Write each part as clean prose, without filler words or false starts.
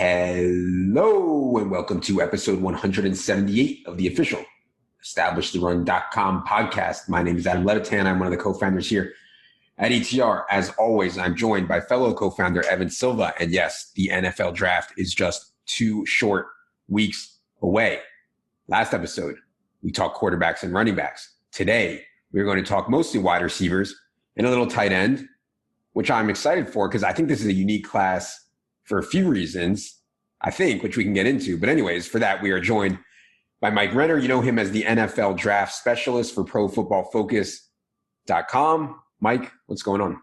Hello and welcome to episode 178 of the official EstablishTheRun.com podcast. My name is Adam Levitan. I'm one of the co-founders here at ETR. As always, I'm joined by fellow co-founder Evan Silva. And yes, the NFL draft is just 2 short weeks away. Last episode, we talked quarterbacks and running backs. Today, we're going to talk mostly wide receivers and a little tight end, which I'm excited for because I think this is a unique class for a few reasons, I think, which we can get into. But anyways, for that, we are joined by Mike Renner. You know him as the NFL draft specialist for ProFootballFocus.com. Mike, what's going on?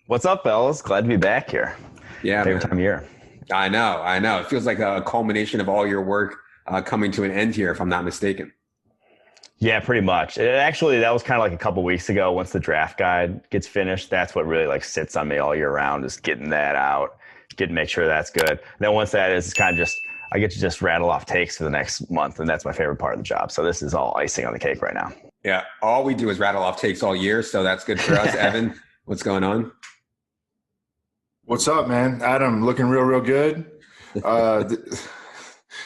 What's up, fellas? Glad to be back here. Yeah, favorite time of year. I know. It feels like a culmination of all your work coming to an end here, if I'm not mistaken. Yeah, pretty much. Actually, that was kind of like a couple weeks ago. Once the draft guide gets finished, that's what really like sits on me all year round, is getting that out, make sure that's good. And then once that is, it's kind of just, I get to just rattle off takes for the next month, and that's my favorite part of the job. So this is all icing on the cake right now. Yeah, all we do is rattle off takes all year, so that's good for us. Evan, what's going on? What's up, man? Adam, looking real good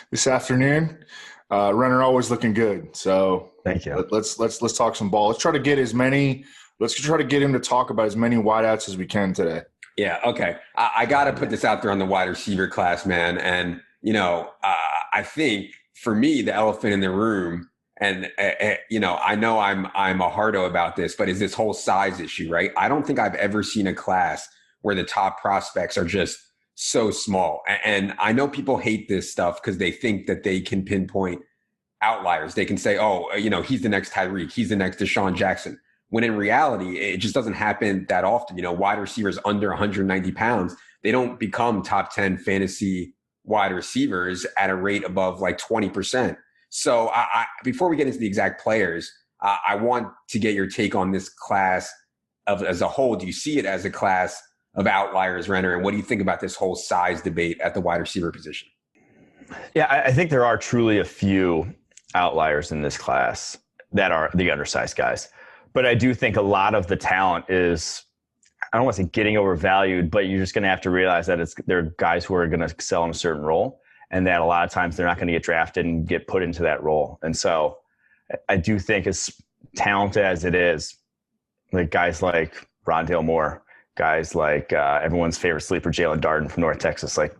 this afternoon. Renner always looking good. So thank you. Let's talk some ball. Let's try to get him to talk about as many wideouts as we can today. Yeah, okay. I got to put this out there on the wide receiver class, man. And, I think for me, the elephant in the room, and, I know I'm a hardo about this, but is this whole size issue, right? I don't think I've ever seen a class where the top prospects are just so small. And I know people hate this stuff because they think that they can pinpoint outliers. They can say, he's the next Tyreek, he's the next Deshaun Jackson. When in reality, it just doesn't happen that often. Wide receivers under 190 pounds, they don't become top 10 fantasy wide receivers at a rate above like 20%. So before we get into the exact players, I want to get your take on this class as a whole. Do you see it as a class of outliers, Renner? And what do you think about this whole size debate at the wide receiver position? Yeah, I think there are truly a few outliers in this class that are the undersized guys. But I do think a lot of the talent is, I don't want to say getting overvalued, but you're just going to have to realize that there are guys who are going to excel in a certain role, and that a lot of times they're not going to get drafted and get put into that role. And so I do think, as talented as it is, like guys like Rondale Moore, guys like everyone's favorite sleeper, Jaylen from North Texas, like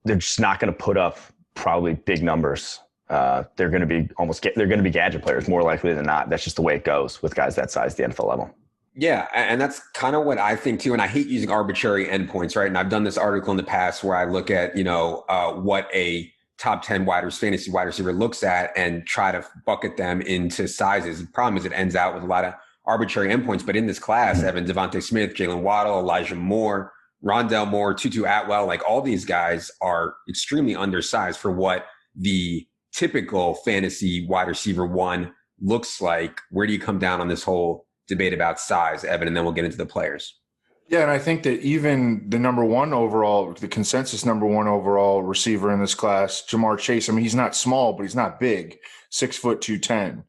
they're just not going to put up probably big numbers. They're going to be gadget players more likely than not. That's just the way it goes with guys that size, the NFL level. Yeah, and that's kind of what I think too. And I hate using arbitrary endpoints, right? And I've done this article in the past where I look at, what a top 10 fantasy wide receiver looks at and try to bucket them into sizes. The problem is it ends out with a lot of arbitrary endpoints. But in this class, Evan, Devonta Smith, Jaylen Waddle, Elijah Moore, Rondale Moore, Tutu Atwell, like all these guys are extremely undersized for what the typical fantasy wide receiver one looks like. Where do you come down on this whole debate about size, Evan? And then we'll get into the players. Yeah, and I think that even the consensus number one overall receiver in this class, Jamar Chase, I mean, he's not small, but he's not big, 6 foot 210.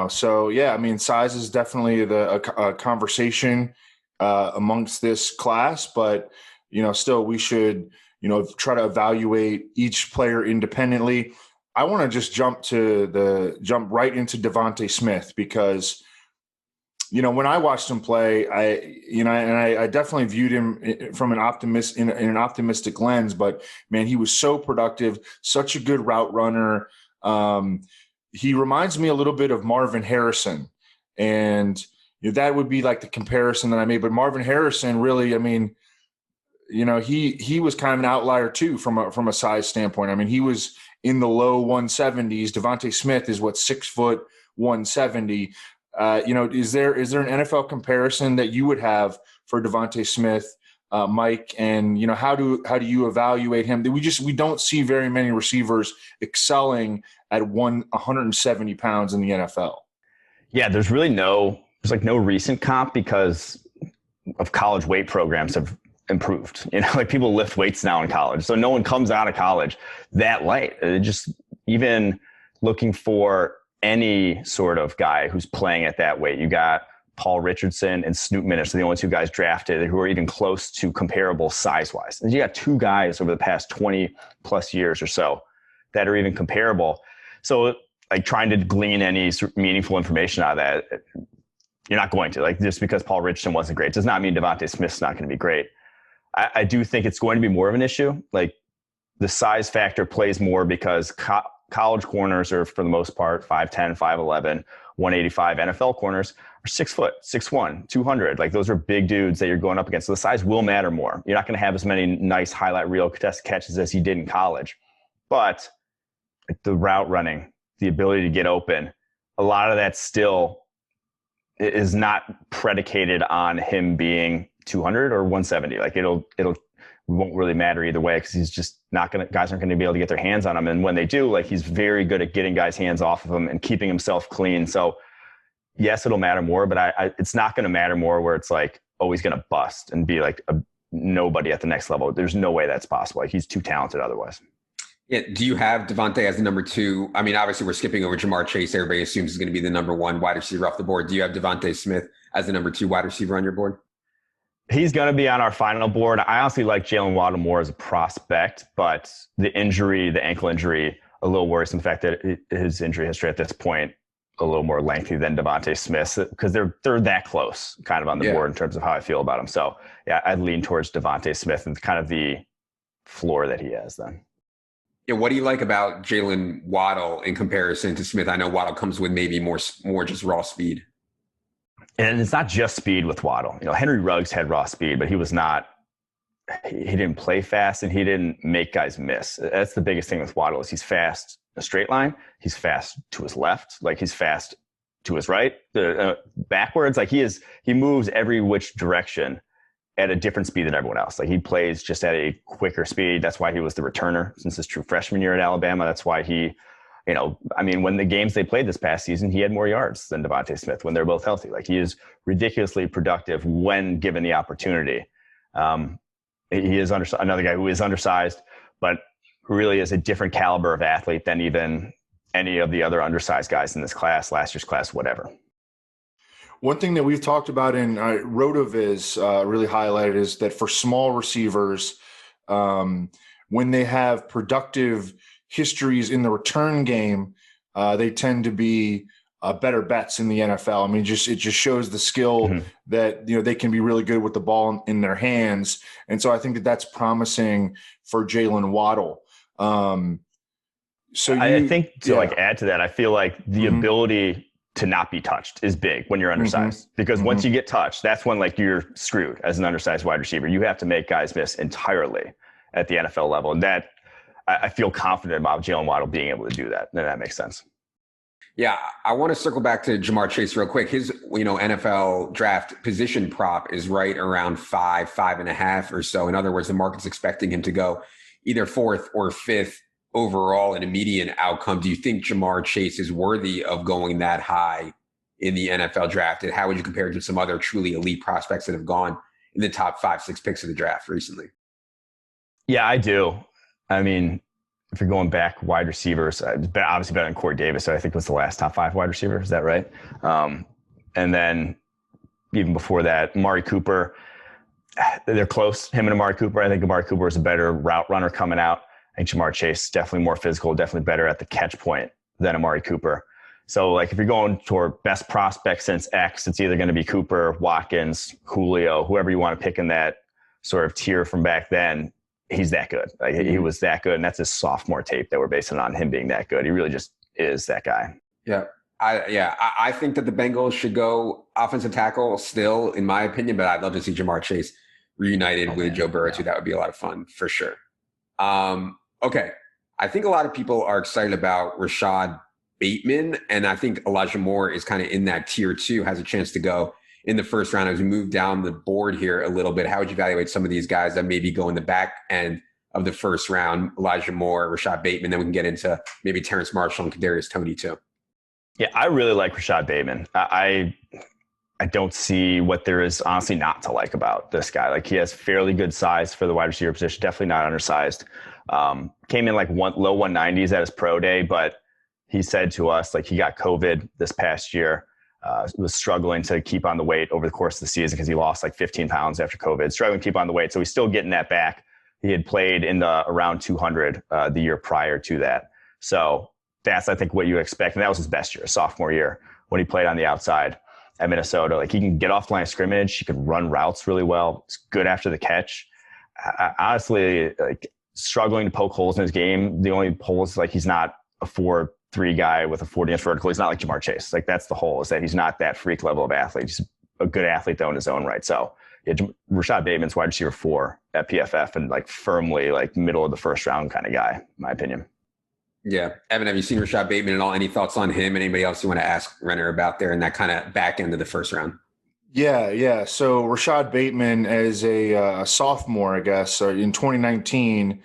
So yeah, I mean, size is definitely a conversation amongst this class, but still we should try to evaluate each player independently. I want to just jump right into Devonta Smith because, when I watched him play, I definitely viewed him from in an optimistic lens, but man, he was so productive, such a good route runner. He reminds me a little bit of Marvin Harrison, and that would be like the comparison that I made. But Marvin Harrison really, I mean, he was kind of an outlier too from a size standpoint. I mean, he was in the low 170s. Devonta Smith is 6 foot 170. Is there an NFL comparison that you would have for Devonta Smith, Mike? And how do you evaluate him? We don't see very many receivers excelling at 170 pounds in the NFL. Yeah, there's no recent comp because of college weight programs have improved. Like people lift weights now in college. So no one comes out of college that light. Just even looking for any sort of guy who's playing at that weight. You got Paul Richardson and Snoop Minnish are the only two guys drafted who are even close to comparable size-wise. And you got two guys over the past 20 plus years or so that are even comparable. So like trying to glean any meaningful information out of that, you're not going to. Like just because Paul Richardson wasn't great does not mean Devonta Smith's not going to be great. I do think it's going to be more of an issue. Like the size factor plays more because college corners are, for the most part, 5'10", 5'11", 185. NFL corners are 6 foot, 6'1", 200. Like those are big dudes that you're going up against. So the size will matter more. You're not going to have as many nice highlight reel contested catches as you did in college. But the route running, the ability to get open, a lot of that still is not predicated on him being 200 or 170. Like it'll won't really matter either way because he's just not going to, guys aren't going to be able to get their hands on him. And when they do, like he's very good at getting guys' hands off of him and keeping himself clean. So yes, it'll matter more, but it's not going to matter more where it's like, oh, he's going to bust and be like a nobody at the next level. There's no way that's possible. Like he's too talented otherwise. Yeah. Do you have Devonta as the number 2? I mean, obviously we're skipping over Jamar Chase. Everybody assumes he's going to be the number 1 wide receiver off the board. Do you have Devonta Smith as the number 2 wide receiver on your board? He's going to be on our final board. I honestly like Jaylen Waddle more as a prospect, but the injury, the ankle injury, a little worrisome. The fact that his injury history at this point a little more lengthy than Devonta Smith because they're that close kind of on the board in terms of how I feel about him. So yeah, I'd lean towards Devonta Smith and kind of the floor that he has then. Yeah, what do you like about Jaylen Waddle in comparison to Smith? I know Waddle comes with maybe more just raw speed. And it's not just speed with Waddle. You know, Henry Ruggs had raw speed, but he was not – he didn't play fast and he didn't make guys miss. That's the biggest thing with Waddle is he's fast in a straight line. He's fast to his left. Like he's fast to his right, backwards. Like he moves every which direction at a different speed than everyone else. Like he plays just at a quicker speed. That's why he was the returner since his true freshman year at Alabama. That's why he – you know, I mean, when the games they played this past season, he had more yards than Devonta Smith when they're both healthy. Like he is ridiculously productive when given the opportunity. He is another guy who is undersized, but really is a different caliber of athlete than even any of the other undersized guys in this class, last year's class, whatever. One thing that we've talked about in RotoViz really highlighted is that for small receivers, when they have productive histories in the return game, they tend to be better bets in the NFL. I mean, it just shows the skill that, you know, they can be really good with the ball in their hands. And so I think that's promising for Jaylen Waddle. I think to add to that, I feel like the ability to not be touched is big when you're undersized because once you get touched, that's when like you're screwed as an undersized wide receiver. You have to make guys miss entirely at the NFL level. And that, I feel confident about Jaylen Waddle being able to do that. And that makes sense. Yeah, I want to circle back to Jamar Chase real quick. His, NFL draft position prop is right around 5.5 or so. In other words, the market's expecting him to go either 4th or 5th overall in a median outcome. Do you think Jamar Chase is worthy of going that high in the NFL draft? And how would you compare it to some other truly elite prospects that have gone in the top 5-6 picks of the draft recently? Yeah, I do. I mean, if you're going back wide receivers, obviously better than Corey Davis, so I think was the last top 5 wide receiver. Is that right? And then even before that, Amari Cooper, they're close, him and Amari Cooper. I think Amari Cooper is a better route runner coming out. I think Jamar Chase definitely more physical, definitely better at the catch point than Amari Cooper. So, like, if you're going toward best prospect since X, it's either going to be Cooper, Watkins, Julio, whoever you want to pick in that sort of tier from back then. He's that good. Like, he was that good, and that's his sophomore tape that we're basing on him being that good. He really just is that guy. Yeah. I think that the Bengals should go offensive tackle still, in my opinion, but I'd love to see Jamar Chase reunited with Joe Burrow too. That would be a lot of fun for sure. Okay. I think a lot of people are excited about Rashod Bateman, and I think Elijah Moore is kind of in that tier too, has a chance to go in the first round. As we move down the board here a little bit, how would you evaluate some of these guys that maybe go in the back end of the first round? Elijah Moore, Rashod Bateman, then we can get into maybe Terrace Marshall and Kadarius Toney too. Yeah, I really like Rashod Bateman. I don't see what there is honestly not to like about this guy. Like, he has fairly good size for the wide receiver position, definitely not undersized. Came in like low 190s at his pro day, but he said to us, like, he got COVID this past year. Was struggling to keep on the weight over the course of the season because he lost like 15 pounds after COVID, struggling to keep on the weight. So he's still getting that back. He had played in the around 200 the year prior to that. So that's, I think, what you expect. And that was his best year, sophomore year, when he played on the outside at Minnesota. Like, he can get off the line of scrimmage. He can run routes really well. He's good after the catch. Honestly, like, struggling to poke holes in his game. The only hole is like he's not a 4.3 guy with a 40-inch vertical. He's not like Jamar Chase. Like, that's the hole, is that he's not that freak level of athlete. He's a good athlete though in his own right. So yeah, Rashod Bateman's wide receiver 4 at PFF, and like firmly like middle of the first round kind of guy, in my opinion. Yeah. Evan, have you seen Rashod Bateman at all? Any thoughts on him? Anybody else you want to ask Renner about there in that kind of back end of the first round? Yeah. So Rashod Bateman as a sophomore, I guess, in 2019,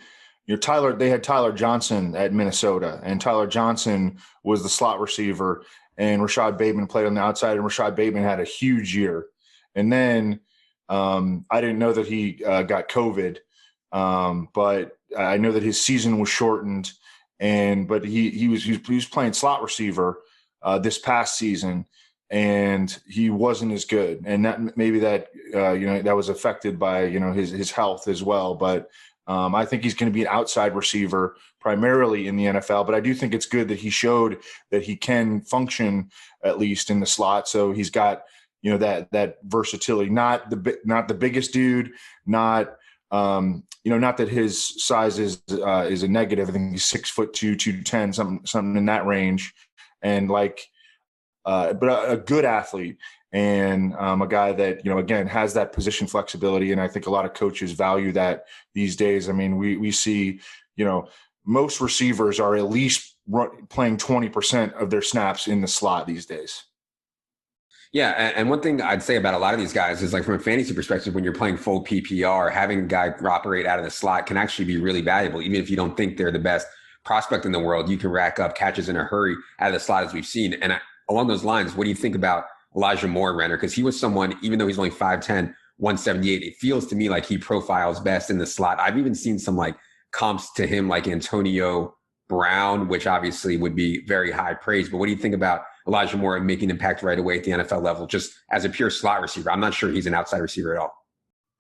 they had Tyler Johnson at Minnesota, and Tyler Johnson was the slot receiver, and Rashod Bateman played on the outside, and Rashod Bateman had a huge year. And then I didn't know that he got COVID, but I know that his season was shortened, but he was playing slot receiver this past season, and he wasn't as good, and that maybe that that was affected by his health as well. But I think he's going to be an outside receiver primarily in the NFL, but I do think it's good that he showed that he can function at least in the slot. So he's got that versatility. Not the biggest dude, not not that his size is a negative. I think he's 6'2", 210, something in that range, and but a good athlete, and a guy that again has that position flexibility, and I think a lot of coaches value that these days. I mean, we see most receivers are at least playing 20% of their snaps in the slot these days. Yeah, and one thing I'd say about a lot of these guys is, like, from a fantasy perspective, when you're playing full PPR, having a guy operate out of the slot can actually be really valuable. Even if you don't think they're the best prospect in the world, you can rack up catches in a hurry out of the slot, as we've seen. And along those lines, what do you think about Elijah Moore, Renner? Because he was someone, even though he's only 5'10", 178, it feels to me like he profiles best in the slot. I've even seen some like comps to him like Antonio Brown, which obviously would be very high praise. But what do you think about Elijah Moore making impact right away at the NFL level, just as a pure slot receiver? I'm not sure he's an outside receiver at all.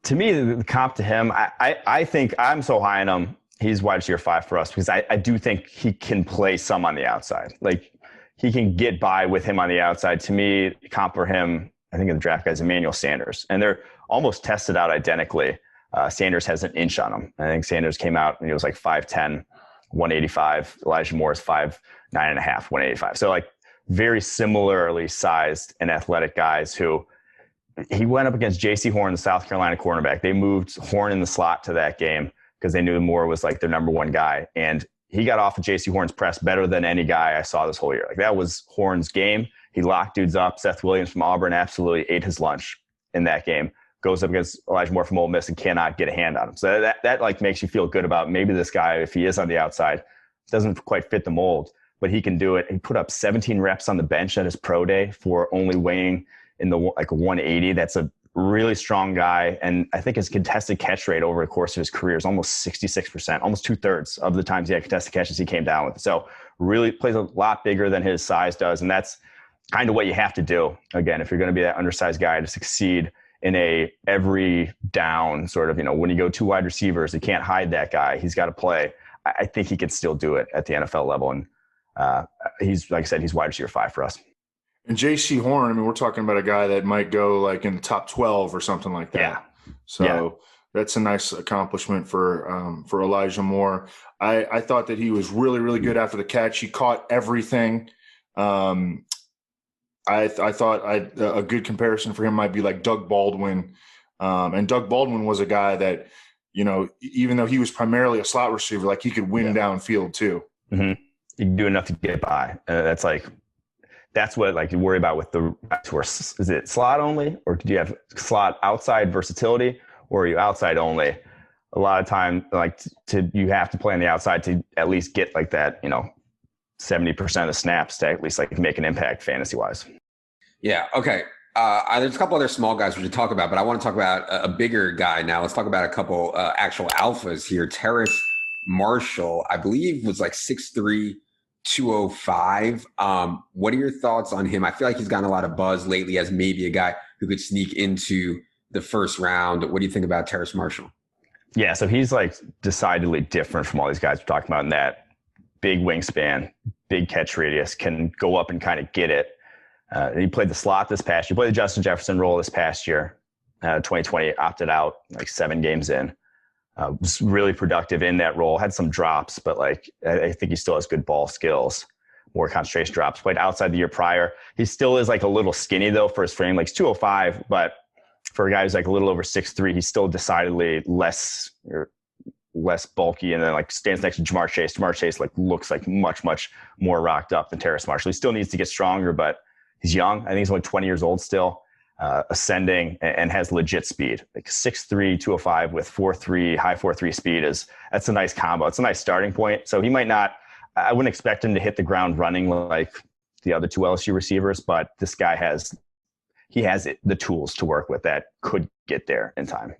To me, the comp to him, I think I'm so high on him. He's wide receiver 5 for us because I do think he can play some on the outside. Like, he can get by with him on the outside. To me, comp for him, I think of the draft guys, Emmanuel Sanders. And they're almost tested out identically. Sanders has an inch on him. I think Sanders came out and he was like 5'10", 185. Elijah Moore is 5'9.5", 185. So like very similarly sized and athletic guys who he went up against J.C. Horn, the South Carolina cornerback. They moved Horn in the slot to that game because they knew Moore was like their number one guy. And he got off of J.C. Horn's press better than any guy I saw this whole year. Like, that was Horn's game. He locked dudes up. Seth Williams from Auburn absolutely ate his lunch in that game. Goes up against Elijah Moore from Ole Miss and cannot get a hand on him. So that like makes you feel good about maybe this guy, if he is on the outside, doesn't quite fit the mold, but he can do it. He put up 17 reps on the bench at his pro day for only weighing in the like 180. That's a really strong guy. And I think his contested catch rate over the course of his career is almost 66%, almost 2/3 of the times he had contested catches he came down with. So really plays a lot bigger than his size does. And that's kind of what you have to do. Again, if you're going to be that undersized guy to succeed in a every down sort of, when you go 2 wide receivers, you can't hide that guy. He's got to play. I think he can still do it at the NFL level. And he's, like I said, he's wide receiver 5 for us. And J.C. Horn, I mean, we're talking about a guy that might go like in the top 12 or something like that. Yeah. So that's a nice accomplishment for Elijah Moore. I thought that he was really, really good after the catch. He caught everything. I thought a good comparison for him might be like Doug Baldwin. And Doug Baldwin was a guy that, even though he was primarily a slot receiver, like, he could win downfield too. Mm-hmm. He can do enough to get by. That's what like you worry about with the tour. Is it slot only, or do you have slot outside versatility, or are you outside only? A lot of time, you have to play on the outside to at least get like that, 70% of the snaps to at least like make an impact fantasy wise. Yeah. Okay. There's a couple other small guys we should talk about, but I want to talk about a bigger guy now. Let's talk about a couple actual alphas here. Terrace Marshall, I believe, was like 6'3", 205. What are your thoughts on him? I feel like he's gotten a lot of buzz lately as maybe a guy who could sneak into the first round. What do you think about Terrace Marshall? Yeah, so he's like decidedly different from all these guys we're talking about in that big wingspan, big catch radius, can go up and kind of get it. He played the slot this past year. He played the Justin Jefferson role this past year. 2020, opted out like 7 games in. Was really productive in that role. Had some drops, but like I think he still has good ball skills. More concentration drops. Played outside the year prior. He still is like a little skinny though for his frame. Like he's 205, but for a guy who's like a little over 6'3", he's still decidedly less bulky. And then like stands next to Jamar Chase. Jamar Chase like looks like much more rocked up than Terrace Marshall. He still needs to get stronger, but he's young. I think he's only 20 years old still. Ascending and has legit speed. Like 6'3", 205 with 4'3", high 4'3" speed that's a nice combo. It's a nice starting point. So he might not, I wouldn't expect him to hit the ground running like the other 2 LSU receivers, but this guy has the tools to work with that could get there in time.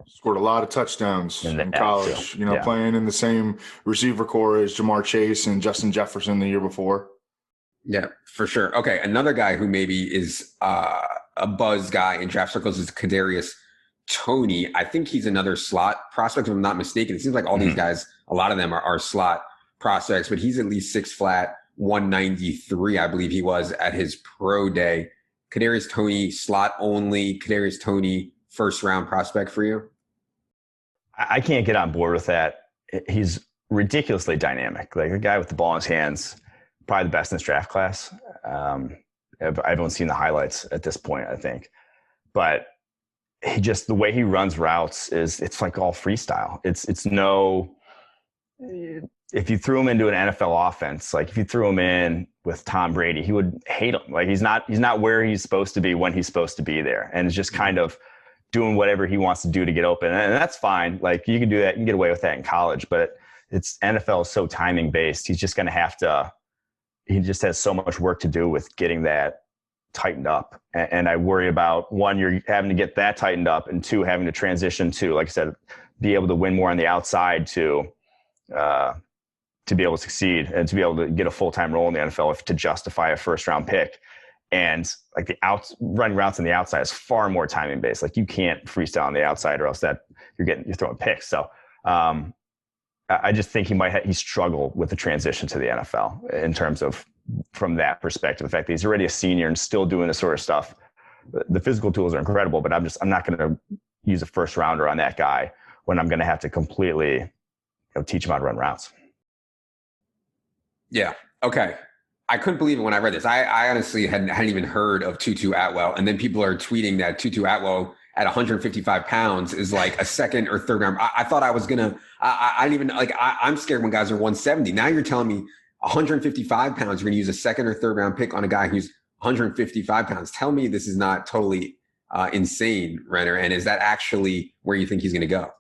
Scored a lot of touchdowns in college, playing in the same receiver core as Jamar Chase and Justin Jefferson the year before. Yeah, for sure. Okay, another guy who maybe is a buzz guy in draft circles is Kadarius Toney. I think he's another slot prospect, if I'm not mistaken. It seems like all these guys, a lot of them are slot prospects, but he's at least 6 flat, 193, I believe he was at his pro day. Kadarius Toney, slot only. Kadarius Toney, first round prospect for you? I can't get on board with that. He's ridiculously dynamic. Like a guy with the ball in his hands, probably the best in this draft class. I haven't seen the highlights at this point, I think. But the way he runs routes it's like all freestyle. It's no, if you threw him into an NFL offense, like if you threw him in with Tom Brady, he would hate him. Like he's not where he's supposed to be when he's supposed to be there. And it's just kind of doing whatever he wants to do to get open. And that's fine. Like you can do that. You can get away with that in college, but NFL is so timing based. He's just going to have to, he just has so much work to do with getting that tightened up. And I worry about, 1, you're having to get that tightened up, and 2, having to transition to, like I said, be able to win more on the outside to be able to succeed and to be able to get a full-time role in the NFL to justify a first-round pick. And like running routes on the outside is far more timing based. Like you can't freestyle on the outside or else you're throwing picks. So I just think he struggle with the transition to the NFL in terms of, from that perspective, the fact that he's already a senior and still doing this sort of stuff. The physical tools are incredible, but I'm not going to use a first rounder on that guy when I'm going to have to completely teach him how to run routes. Yeah. Okay. I couldn't believe it when I read this. I honestly hadn't even heard of Tutu Atwell. And then people are tweeting that Tutu Atwell at 155 pounds is like a second or third round. I thought I was going to, I didn't even like, I'm scared when guys are 170. Now you're telling me 155 pounds, you're going to use a second or third round pick on a guy who's 155 pounds. Tell me this is not totally insane, Renner. And is that actually where you think he's going to go?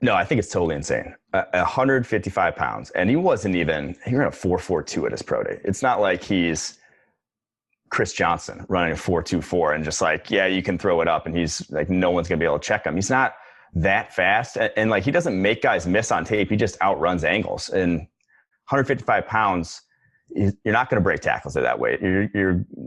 No, I think it's totally insane. 155 pounds. And he ran a 4.42 at his pro day. It's not like he's Chris Johnson running a 4.24 and just like, yeah, you can throw it up. And he's like, no one's going to be able to check him. He's not that fast. And like, he doesn't make guys miss on tape. He just outruns angles. And 155 pounds, you're not going to break tackles at that weight.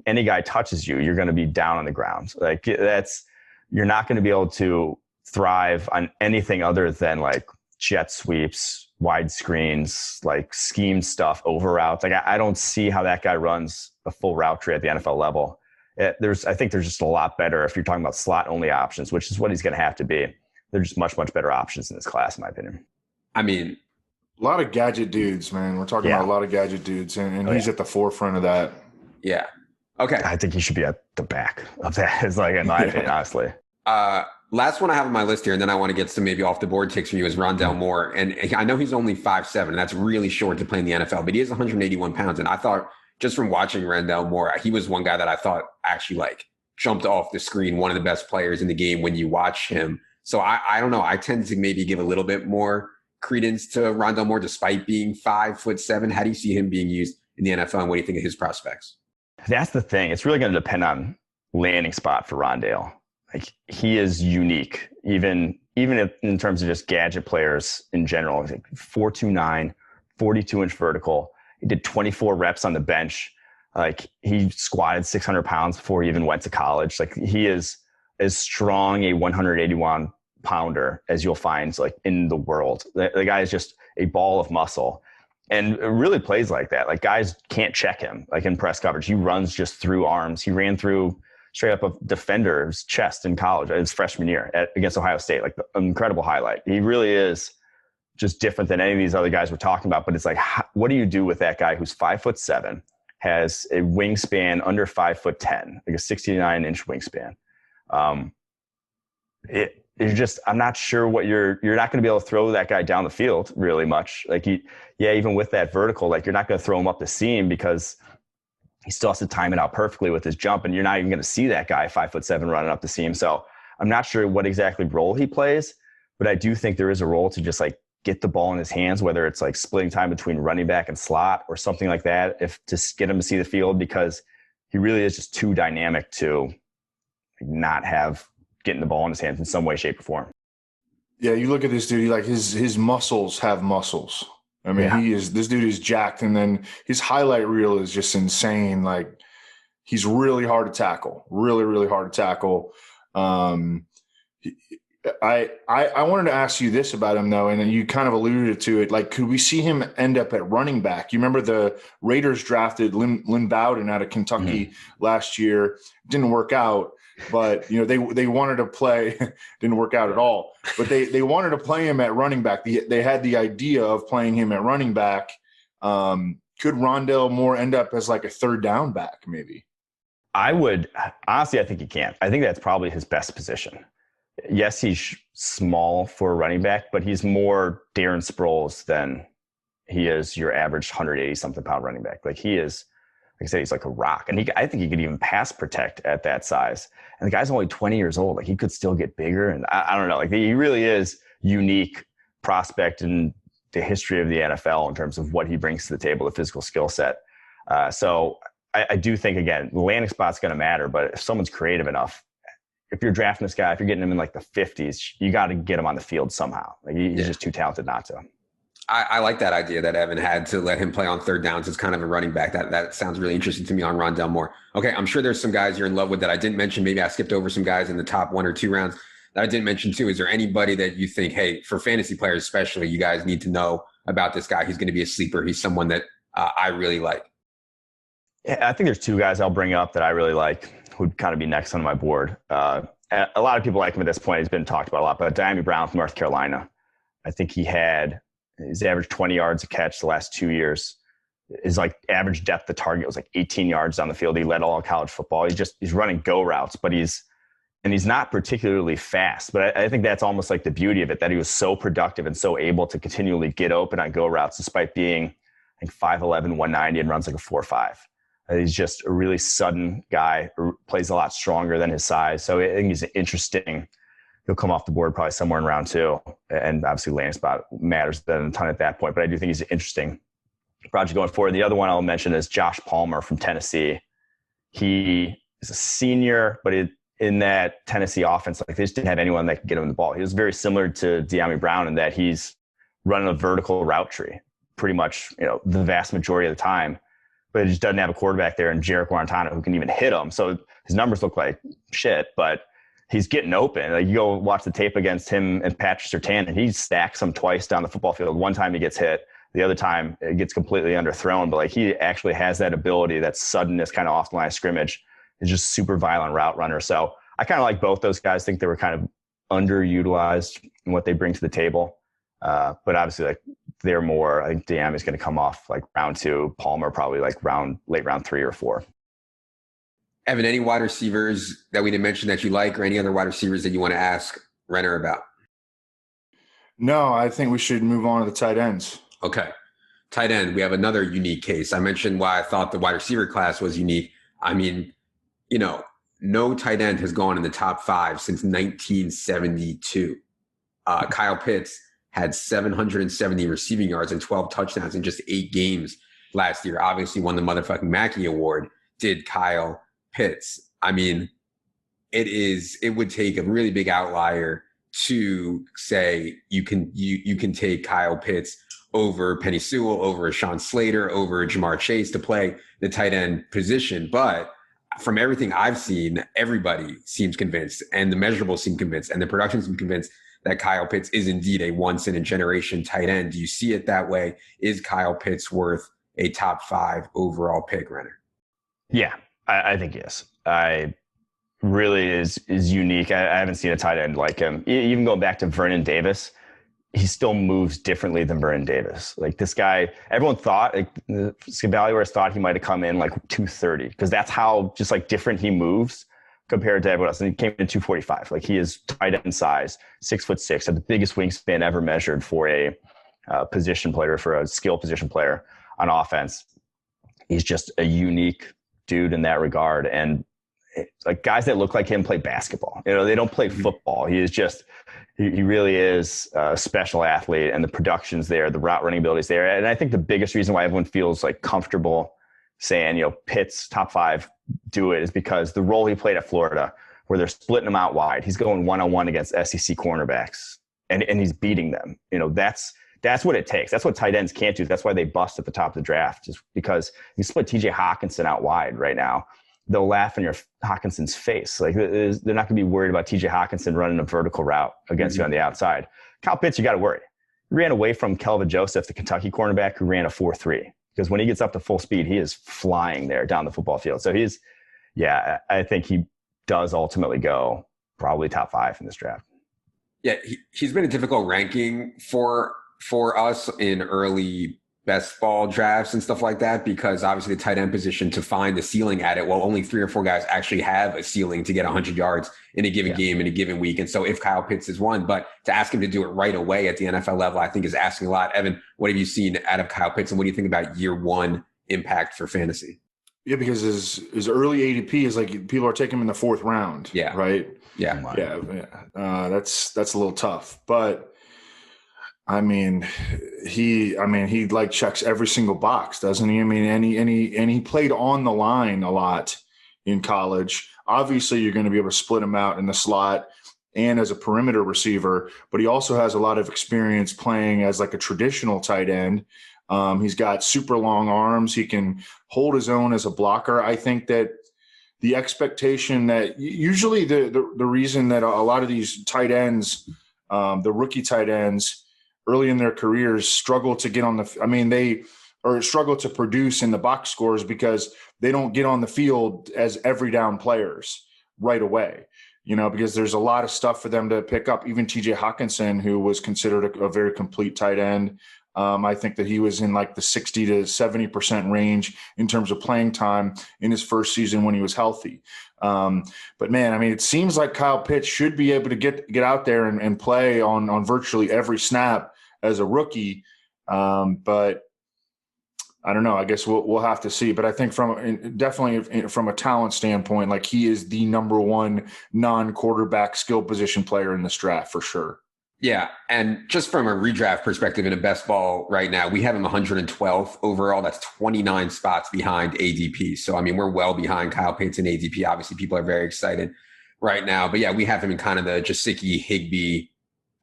Any guy touches you, you're going to be down on the ground. Like you're not going to be able to thrive on anything other than like jet sweeps, wide screens, like scheme stuff, over routes. Like I don't see how that guy runs a full route tree at the NFL level. I think there's just a lot better if you're talking about slot only options, which is what he's going to have to be. There's just much better options in this class, in my opinion. I mean, a lot of gadget dudes, man. We're talking about a lot of gadget dudes, and he's at the forefront of that. Yeah. Okay. I think he should be at the back of that, is like, in my opinion, honestly. Last one I have on my list here, and then I want to get some maybe off the board takes from you, is Rondale Moore. And I know he's only 5'7", and that's really short to play in the NFL, but he is 181 pounds. And I thought, just from watching Rondale Moore, he was one guy that I thought actually like jumped off the screen, one of the best players in the game when you watch him. So I don't know. I tend to maybe give a little bit more credence to Rondale Moore despite being 5'7". How do you see him being used in the NFL, and what do you think of his prospects? That's the thing. It's really going to depend on landing spot for Rondale. Like, he is unique, even if, in terms of just gadget players in general. I think 4.29, 42-inch vertical. He did 24 reps on the bench. Like, he squatted 600 pounds before he even went to college. Like, he is as strong a 181 pounder as you'll find like in the world. The guy is just a ball of muscle and really plays like that. Like, guys can't check him like in press coverage. He runs just through arms. He ran through straight up a defender's chest in college his freshman year against Ohio State. Like, an incredible highlight. He really is just different than any of these other guys we're talking about. But it's like, what do you do with that guy who's 5'7", has a wingspan under 5'10", like a 69-inch wingspan? It's just, I'm not sure what you're not going to be able to throw that guy down the field really much. Like, even with that vertical, like, you're not going to throw him up the seam because he still has to time it out perfectly with his jump. And you're not even going to see that guy 5'7" running up the seam. So I'm not sure what exactly role he plays, but I do think there is a role to just like get the ball in his hands, whether it's like splitting time between running back and slot or something like that, if to get him to see the field, because he really is just too dynamic to not have getting the ball in his hands in some way, shape, or form. Yeah, you look at this dude, like his muscles have muscles. I mean, this dude is jacked, and then his highlight reel is just insane. Like, he's really hard to tackle, really, really hard to tackle. I wanted to ask you this about him, though, and then you kind of alluded to it. Like, could we see him end up at running back? You remember the Raiders drafted Lynn Bowden out of Kentucky last year. Didn't work out, but, you know, they wanted to play – didn't work out at all. But they wanted to play him at running back. They had the idea of playing him at running back. Could Rondale Moore end up as like a third down back maybe? I think he can. I think that's probably his best position. Yes, he's small for a running back, but he's more Darren Sproles than he is your average 180-something pound running back. Like, he is, like I said, he's like a rock. And I think he could even pass protect at that size. And the guy's only 20 years old. Like, he could still get bigger. And I don't know. Like, he really is unique prospect in the history of the NFL in terms of what he brings to the table, the physical skill set. So I do think, again, the landing spot's going to matter. But if someone's creative enough, if you're drafting this guy, if you're getting him in like the 50s, you got to get him on the field somehow. Like, he's just too talented not to. I like that idea that Evan had to let him play on third downs as kind of a running back. That sounds really interesting to me on Rondale Moore. Okay, I'm sure there's some guys you're in love with that I didn't mention. Maybe I skipped over some guys in the top 1 or 2 rounds that I didn't mention too. Is there anybody that you think, hey, for fantasy players especially, you guys need to know about this guy? He's going to be a sleeper. He's someone that I really like. Yeah, I think there's 2 guys I'll bring up that I really like who'd kind of be next on my board. A lot of people like him at this point. He's been talked about a lot, but Dyami Brown from North Carolina. I think his average 20 yards a catch the last 2 years. His like average depth of target was like 18 yards down the field. He led all college football. He's running go routes, but he's not particularly fast. But I think that's almost like the beauty of it, that he was so productive and so able to continually get open on go routes despite being, I think, 5'11", 190 and runs like a 4.5. He's just a really sudden guy who plays a lot stronger than his size. So I think he's interesting. He'll come off the board probably somewhere in round 2. And obviously landing spot matters then a ton at that point. But I do think he's an interesting project going forward. The other one I'll mention is Josh Palmer from Tennessee. He is a senior, but in that Tennessee offense, like, they just didn't have anyone that could get him the ball. He was very similar to Dyami Brown in that he's running a vertical route tree pretty much, the vast majority of the time. But it just doesn't have a quarterback there and Jarek Guarantano who can even hit him. So his numbers look like shit, but he's getting open. Like, you go watch the tape against him and Patrick Surtain, and he stacks him twice down the football field. One time he gets hit. The other time it gets completely underthrown. But like, he actually has that ability, that suddenness kind of off the line of scrimmage. He's just super violent route runner. So I kind of like both those guys. I think they were kind of underutilized in what they bring to the table. But obviously, like, they're more, I think Dyami is going to come off like round 2, Palmer probably like late round 3 or 4. Evan, any wide receivers that we didn't mention that you like, or any other wide receivers that you want to ask Renner about? No, I think we should move on to the tight ends. Okay. Tight end, we have another unique case. I mentioned why I thought the wide receiver class was unique. I mean, no tight end has gone in the top 5 since 1972. Kyle Pitts had 770 receiving yards and 12 touchdowns in just 8 games last year. Obviously won the motherfucking Mackey Award, did Kyle Pitts. I mean, it would take a really big outlier to say you can take Kyle Pitts over Penny Sewell, over Sean Slater, over Jamar Chase to play the tight end position. But from everything I've seen, everybody seems convinced, and the measurables seem convinced, and the production seems convinced that Kyle Pitts is indeed a once-in-a-generation tight end. Do you see it that way? Is Kyle Pitts worth a top 5 overall pick, Renner? Yeah, I think he is. I really is unique. I haven't seen a tight end like him. Even going back to Vernon Davis, he still moves differently than Vernon Davis. Like this guy, everyone thought, like the evaluators thought he might have come in like 230 because that's how just like different he moves compared to everyone else. And he came in 245. Like he is tight end size, 6'6", had the biggest wingspan ever measured for a position player, for a skill position player on offense. He's just a unique dude in that regard. And like guys that look like him play basketball. You know, they don't play football. He is just, he really is a special athlete, and the production's there, the route running ability's there. And I think the biggest reason why everyone feels like comfortable saying, you know, Pitt's top 5 do it is because the role he played at Florida, where they're splitting him out wide, he's going one-on-one against SEC cornerbacks and he's beating them. You know, that's what it takes. That's what tight ends can't do. That's why they bust at the top of the draft, just because you split TJ Hawkinson out wide right now. They'll laugh in your Hawkinson's face. Like they're not going to be worried about TJ Hawkinson running a vertical route against you on the outside. Kyle Pitts, you got to worry. He ran away from Kelvin Joseph, the Kentucky cornerback, who ran a 4.3. Because when he gets up to full speed, he is flying there down the football field. So I think he does ultimately go probably top 5 in this draft. Yeah, he's been a difficult ranking for us in early best ball drafts and stuff like that, because obviously the tight end position, to find the ceiling at it, well, only 3 or 4 guys actually have a ceiling to get 100 yards in a given game in a given week. And so if Kyle Pitts is one, but to ask him to do it right away at the NFL level, I think is asking a lot. Evan, what have you seen out of Kyle Pitts, and what do you think about year 1 impact for fantasy? Yeah, because his early ADP is like people are taking him in the 4th round. Yeah. Right. Yeah. That's a little tough, but I mean, he like checks every single box, doesn't he? I mean, and he played on the line a lot in college. Obviously, you're going to be able to split him out in the slot and as a perimeter receiver, but he also has a lot of experience playing as like a traditional tight end. He's got super long arms. He can hold his own as a blocker. I think that the expectation that usually the reason that a lot of these tight ends, the rookie tight ends, early in their careers struggle to get on struggle to produce in the box scores because they don't get on the field as every down players right away, you know, because there's a lot of stuff for them to pick up. Even TJ Hawkinson, who was considered a very complete tight end. I think that he was in like the 60 to 70% range in terms of playing time in his first season when he was healthy. But man, I mean, it seems like Kyle Pitts should be able to get out there and play on virtually every snap as a rookie. But I don't know, I guess we'll have to see. But I think definitely from a talent standpoint, like he is the number 1 non-quarterback skill position player in this draft for sure. Yeah, and just from a redraft perspective in a best ball right now, we have him 112th overall. That's 29 spots behind ADP. So, I mean, we're well behind Kyle Pitts and ADP. Obviously, people are very excited right now. But, yeah, we have him in kind of the Gesicki, Higbee,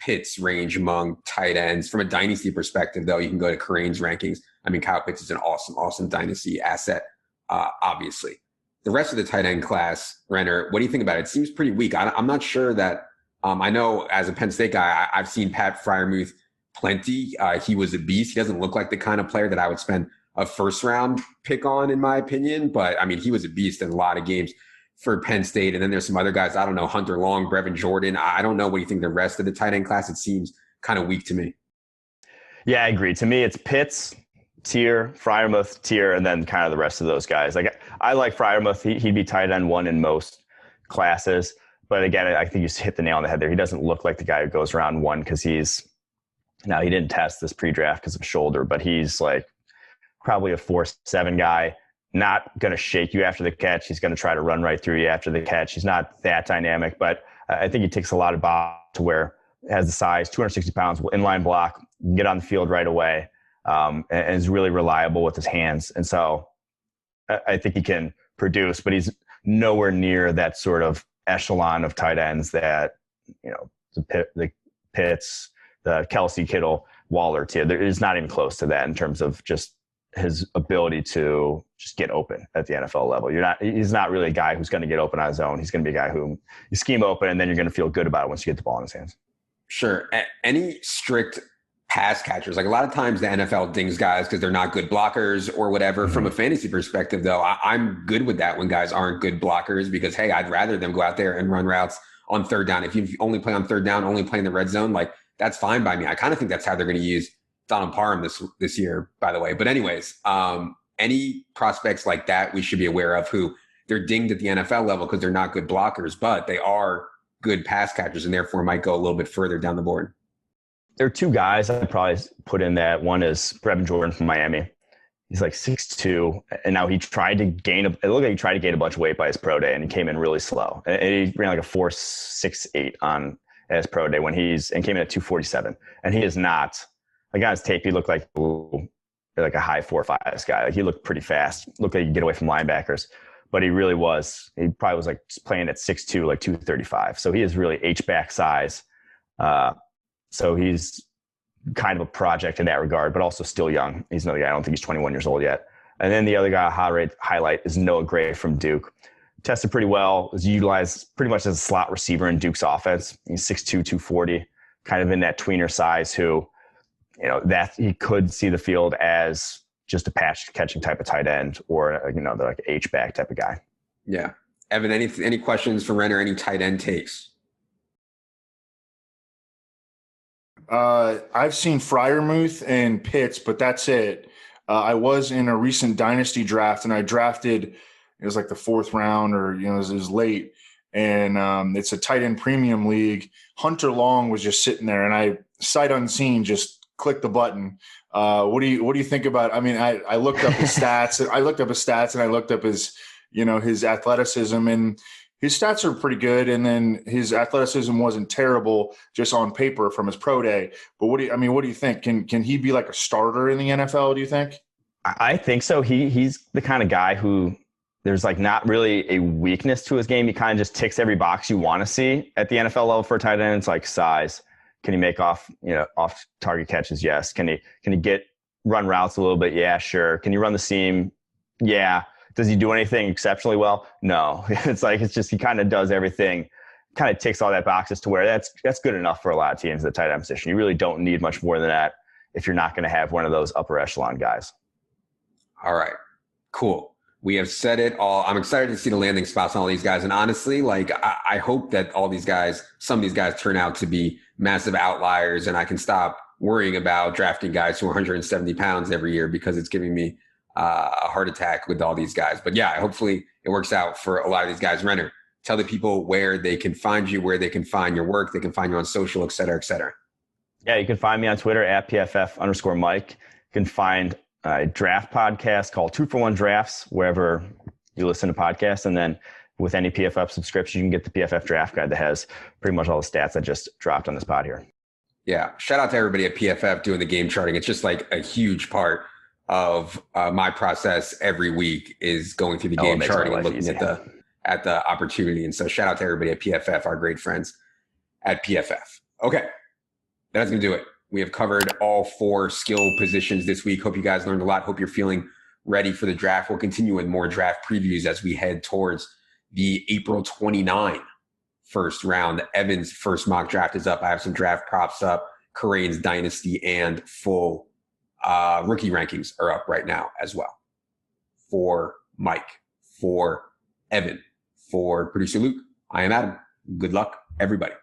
Pitts range among tight ends. From a dynasty perspective, though, you can go to Crane's rankings. I mean, Kyle Pitts is an awesome dynasty asset, obviously. The rest of the tight end class, Renner, what do you think about it? It seems pretty weak. I'm not sure that I know as a Penn State guy, I've seen Pat Freiermuth plenty. He was a beast. He doesn't look like the kind of player that I would spend a first-round pick on, in my opinion. But, I mean, he was a beast in a lot of games for Penn State. And then there's some other guys. I don't know, Hunter Long, Brevin Jordan. I don't know what you think the rest of the tight end class. It seems kind of weak to me. Yeah, I agree. To me, it's Pitts, tier, Freiermuth, tier, and then kind of the rest of those guys. Like I like Freiermuth. He'd be tight end 1 in most classes. But again, I think you hit the nail on the head there. He doesn't look like the guy who goes round 1 because he didn't test this pre-draft because of shoulder, but he's like probably a 4.7 guy, not going to shake you after the catch. He's going to try to run right through you after the catch. He's not that dynamic, but I think he takes a lot of box to where it has the size, 260 pounds, inline block, get on the field right away, and is really reliable with his hands. And so I think he can produce, but he's nowhere near that sort of echelon of tight ends that, you know, the Pitts, the Kelsey, Kittle, Waller tier. There is not even close to that in terms of just his ability to just get open at the NFL level. He's not really a guy who's going to get open on his own. He's going to be a guy who you scheme open and then you're going to feel good about it once you get the ball in his hands. Sure. Any strict pass catchers, like a lot of times the NFL dings guys because they're not good blockers or whatever. Mm-hmm. From a fantasy perspective, though, I'm good with that when guys aren't good blockers because, hey, I'd rather them go out there and run routes on third down. If you only play on third down, only play in the red zone, like that's fine by me. I kind of think that's how they're going to use Donald Parham this year, by the way. But anyways, any prospects like that we should be aware of who they're dinged at the NFL level because they're not good blockers, but they are good pass catchers and therefore might go a little bit further down the board. There are two guys I'd probably put in that. One is Brevin Jordan from Miami. He's like 6'2", and now he tried to gain it looked like he tried to gain a bunch of weight by his pro day, and he came in really slow. And he ran like a 4.68 on his pro day and came in at 247. And he is not. Like on his tape, he looked like a high 4.5 guy. Like he looked pretty fast. Looked like he could get away from linebackers, but he really was. He probably was like playing at 6'2", like 235. So he is really H-back size. So he's kind of a project in that regard, but also still young. He's another guy. I don't think he's 21 years old yet. And then the other guy I highlight is Noah Gray from Duke. Tested pretty well. Was utilized pretty much as a slot receiver in Duke's offense. He's 6'2", 240, kind of in that tweener size who, that he could see the field as just a patch catching type of tight end or, the like H-back type of guy. Yeah. Evan, any questions for Renner? Any tight end takes? I've seen Freiermuth and Pitts, but that's it. I was in a recent dynasty draft and I drafted, it was like the 4th round or, it was late. And it's a tight end premium league. Hunter Long was just sitting there and I sight unseen just clicked the button. What do you think about, I looked up his stats. I looked up his, his athleticism, and his stats are pretty good. And then his athleticism wasn't terrible just on paper from his pro day. But what do you think? Can he be like a starter in the NFL, do you think? I think so. He's the kind of guy who there's like not really a weakness to his game. He kind of just ticks every box you want to see at the NFL level for a tight end. It's like size. Can he make off target catches? Yes. Can he run routes a little bit? Yeah, sure. Can he run the seam? Yeah. Does he do anything exceptionally well? No. It's just he kind of does everything, kind of ticks all that boxes to where that's good enough for a lot of teams at the tight end position. You really don't need much more than that if you're not going to have one of those upper echelon guys. All right, cool. We have said it all. I'm excited to see the landing spots on all these guys. And honestly, I hope that some of these guys turn out to be massive outliers and I can stop worrying about drafting guys who are 170 pounds every year because it's giving me a heart attack with all these guys. But yeah, hopefully it works out for a lot of these guys. Renner, tell the people where they can find you, where they can find your work, they can find you on social, et cetera, et cetera. Yeah, you can find me on Twitter at PFF_Mike. You can find a draft podcast called 2-for-1 Drafts, wherever you listen to podcasts. And then with any PFF subscription, you can get the PFF draft guide that has pretty much all the stats I just dropped on this pod here. Yeah. Shout out to everybody at PFF doing the game charting. It's just like a huge part of my process every week is going through the game charting and looking at the opportunity. And so shout out to everybody at PFF, our great friends at PFF. Okay. That's going to do it. We have covered all 4 skill positions this week. Hope you guys learned a lot. Hope you're feeling ready for the draft. We'll continue with more draft previews as we head towards the April 29 first round. Evan's first mock draft is up. I have some draft props up. Kareem's dynasty and full rookie rankings are up right now as well. For Mike, for Evan, for producer Luke, I am Adam. Good luck, everybody.